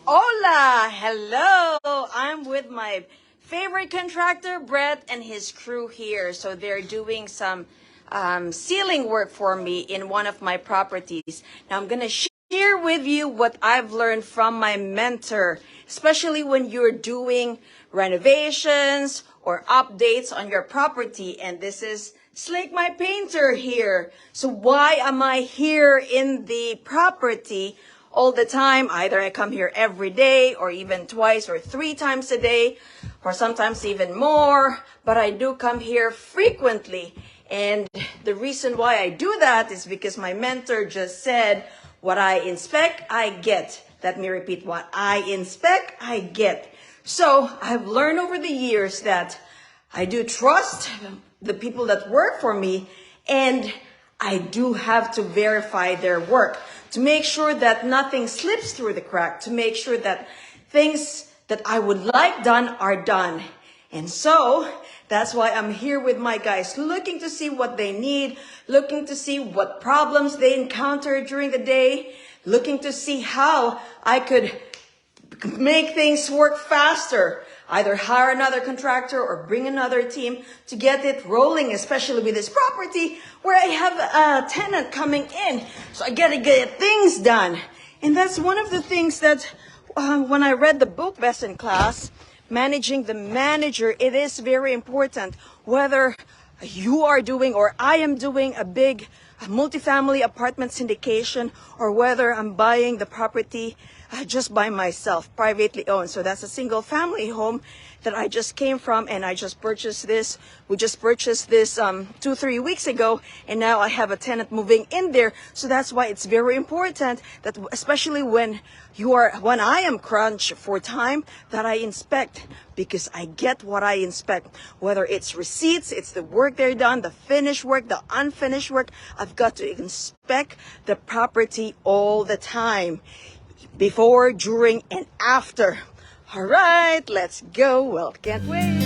Hola! Hello! I'm with my favorite contractor, Brett, and his crew here. So they're doing some ceiling work for me in one of my properties. Now I'm gonna share with you what I've learned from my mentor, especially when you're doing renovations or updates on your property. And this is Slake, my painter here. So why am I here in the property all the time? Either I come here every day or even twice or three times a day or sometimes even more, but I do come here frequently. And the reason why I do that is because my mentor just said, what I inspect, I get. Let me repeat, what I inspect, I get. So I've learned over the years that I do trust the people that work for me, and I do have to verify their work to make sure that nothing slips through the crack, to make sure that things that I would like done are done. And so that's why I'm here with my guys, looking to see what they need, looking to see what problems they encounter during the day, looking to see how I could make things work faster. Either hire another contractor or bring another team to get it rolling, especially with this property where I have a tenant coming in. So I gotta get things done. And that's one of the things that when I read the book Best in Class, Managing the Manager, it is very important whether you are doing or I am doing a big multifamily apartment syndication or whether I'm buying the property just by myself, privately owned. So that's a single family home that I just came from, and I just purchased this. We just purchased this 2-3 weeks ago, and now I have a tenant moving in there. So that's why it's very important that, especially when I am crunched for time, that I inspect, because I get what I inspect. Whether it's receipts, it's the work they're done, the finished work, the unfinished work, I've got to inspect the property all the time. Before, during, and after. All right, let's go. Well, can't wait.